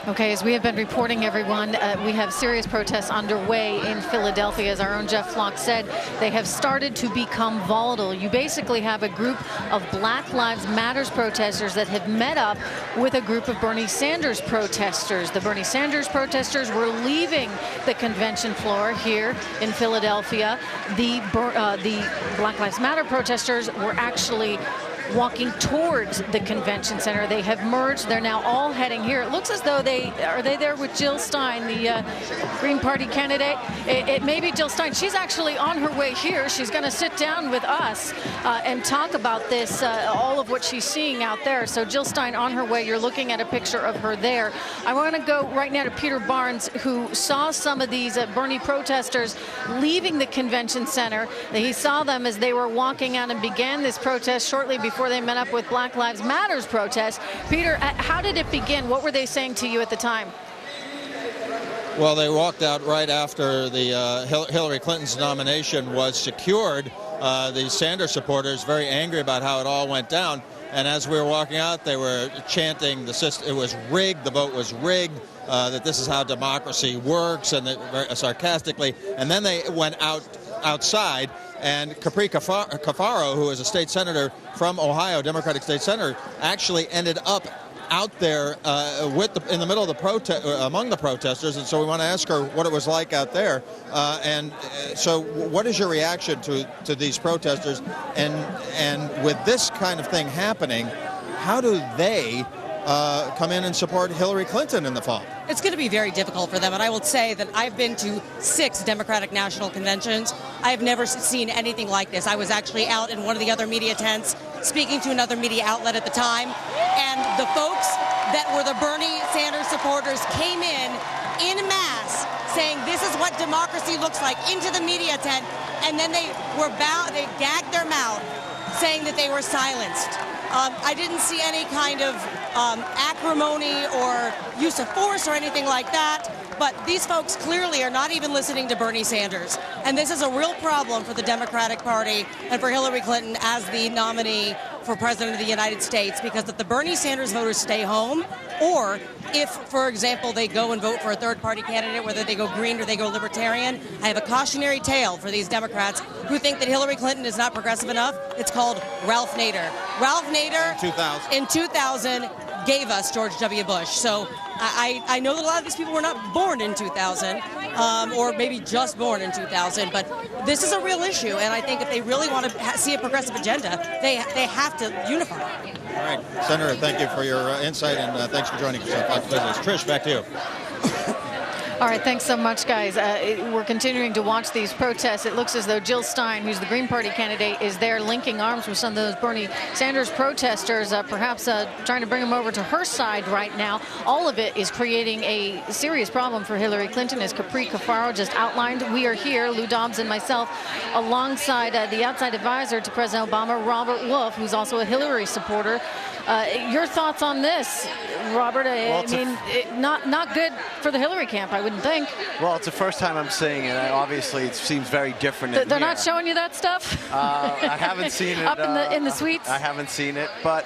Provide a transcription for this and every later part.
Okay, as we have been reporting, everyone, we have serious protests underway in Philadelphia. As our own Jeff Flock said, they have started to become volatile. You basically have a group of Black Lives Matter protesters that have met up with a group of Bernie Sanders protesters. The Bernie Sanders protesters were leaving the convention floor here in Philadelphia. The Black Lives Matter protesters were actually walking towards the convention center. They have merged. They're now all heading here. It looks as though they there with Jill Stein, the Green Party candidate. It may be Jill Stein. She's actually on her way here. She's going to sit down with us and talk about this, all of what she's seeing out there. So Jill Stein on her way. You're looking at a picture of her there. I want to go right now to Peter Barnes, who saw some of these Bernie protesters leaving the convention center. He saw them as they were walking out and began this protest shortly before they met up with Black Lives Matter's protest. Peter, how did it begin? What were they saying to you at the time? Well, they walked out right after the Hillary Clinton's nomination was secured. The Sanders supporters very angry about how it all went down. And as we were walking out, they were chanting the system. It was rigged. The vote was rigged. That this is how democracy works, and very sarcastically. And then they went outside. And Capri Cafaro, who is a state senator from Ohio, Democratic state senator, actually ended up out there in the middle of the protest, among the protesters. And so we want to ask her what it was like out there. So what is your reaction to these protesters? And with this kind of thing happening, how do they come in and support Hillary Clinton in the fall? It's going to be very difficult for them, and I will say that I've been to 6 Democratic national conventions. I have never seen anything like this. I was actually out in one of the other media tents speaking to another media outlet at the time, and the folks that were the Bernie Sanders supporters came in masse saying this is what democracy looks like into the media tent, and then they gagged their mouth saying that they were silenced. I didn't see any kind of acrimony or use of force or anything like that, but these folks clearly are not even listening to Bernie Sanders. And this is a real problem for the Democratic Party and for Hillary Clinton as the nominee for President of the United States, because if the Bernie Sanders voters stay home, or if, for example, they go and vote for a third-party candidate, whether they go Green or they go Libertarian, I have a cautionary tale for these Democrats who think that Hillary Clinton is not progressive enough. It's called Ralph Nader. Ralph Nader, in 2000 gave us George W. Bush. So I know that a lot of these people were not born in 2000, or maybe just born in 2000, but this is a real issue, and I think if they really want to see a progressive agenda, they have to unify. All right, Senator, thank you for your insight, and thanks for joining us on Fox Business. Trish, back to you. All right, thanks so much, guys. We're continuing to watch these protests. It looks as though Jill Stein, who's the Green Party candidate, is there linking arms with some of those Bernie Sanders protesters, perhaps trying to bring them over to her side right now. All of it is creating a serious problem for Hillary Clinton, as Capri Cafaro just outlined. We are here, Lou Dobbs and myself, alongside the outside advisor to President Obama, Robert Wolf, who's also a Hillary supporter. Your thoughts on this, Robert? I mean, not good for the Hillary camp, I wouldn't think. Well, it's the first time I'm seeing it. Obviously, it seems very different. They're not showing you that stuff? I haven't seen it. Up in the suites? I haven't seen it, but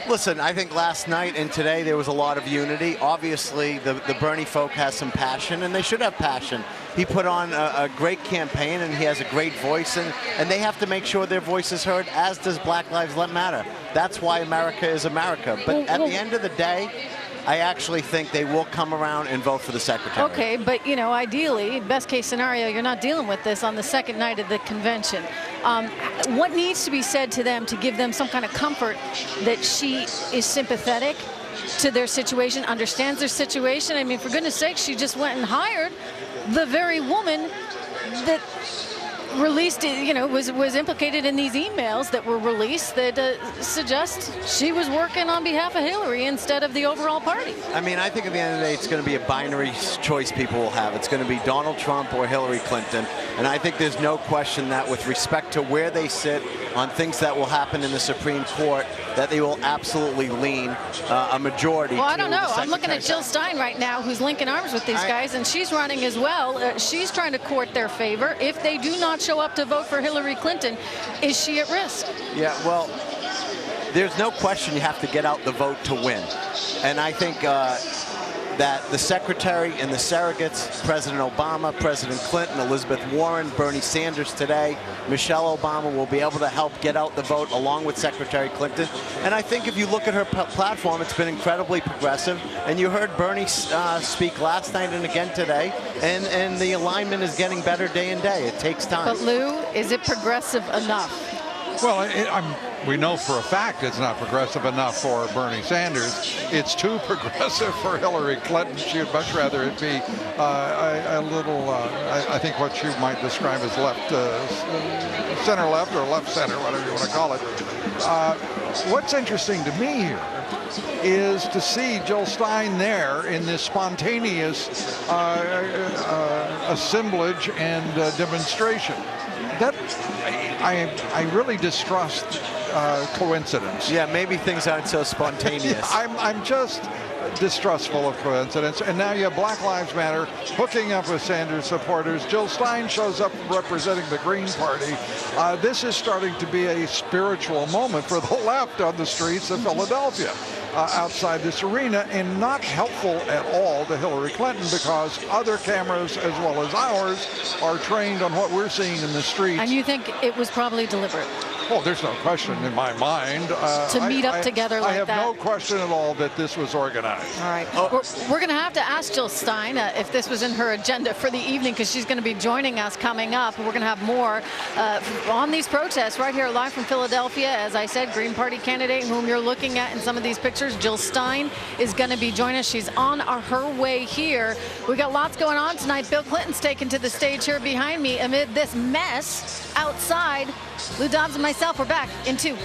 listen, I think last night and today there was a lot of unity. Obviously, the Bernie folk has some passion, and they should have passion. He put on a great campaign, and he has a great voice, and they have to make sure their voice is heard, as does Black Lives Matter. That's why America is America. But at the end of the day, I actually think they will come around and vote for the secretary. Okay, but, you know, ideally, best case scenario, you're not dealing with this on the second night of the convention. What needs to be said to them to give them some kind of comfort that she is sympathetic to their situation, understands their situation? I mean, for goodness sake, she just went and hired the very woman that released, you know, was implicated in these emails that were released that suggest she was working on behalf of Hillary instead of the overall party. I mean, I think at the end of the day, it's going to be a binary choice people will have. It's going to be Donald Trump or Hillary Clinton. And I think there's no question that with respect to where they sit on things that will happen in the Supreme Court, that they will absolutely lean a majority. Well, I don't know. I'm looking at Jill Stein right now, who's linking arms with these guys, and she's running as well. She's trying to court their favor. If they do not show up to vote for Hillary Clinton, is she at risk? Yeah, well, there's no question you have to get out the vote to win. And I think that the secretary and the surrogates, President Obama, President Clinton, Elizabeth Warren, Bernie Sanders today, Michelle Obama, will be able to help get out the vote along with Secretary Clinton. And I think if you look at her platform, it's been incredibly progressive. And you heard Bernie speak last night and again today, and the alignment is getting better day and day. It takes time. But Lou, is it progressive enough? Well, we know for a fact it's not progressive enough for Bernie Sanders. It's too progressive for Hillary Clinton. She would much rather it be a little, I think what you might describe as left, center-left or left-center, whatever you want to call it. What's interesting to me here is to see Jill Stein there in this spontaneous assemblage and demonstration. That I really distrust coincidence. Yeah, maybe things aren't so spontaneous. I'm just distrustful of coincidence. And now you have Black Lives Matter hooking up with Sanders supporters. Jill Stein shows up representing the Green Party. This is starting to be a spiritual moment for the left on the streets of Philadelphia. Outside this arena, and not helpful at all to Hillary Clinton, because other cameras as well as ours are trained on what we're seeing in the streets. And you think it was probably deliberate? Oh, there's no question in my mind. To meet up together like that? I have no question at all that this was organized. All right. We're going to have to ask Jill Stein if this was in her agenda for the evening, because she's going to be joining us coming up. We're going to have more on these protests right here live from Philadelphia. As I said, Green Party candidate whom you're looking at in some of these pictures, Jill Stein, is going to be joining us. She's on her way here. We got lots going on tonight. Bill Clinton's taken to the stage here behind me amid this mess outside. Lou Dobbs and myself, we're back in 2.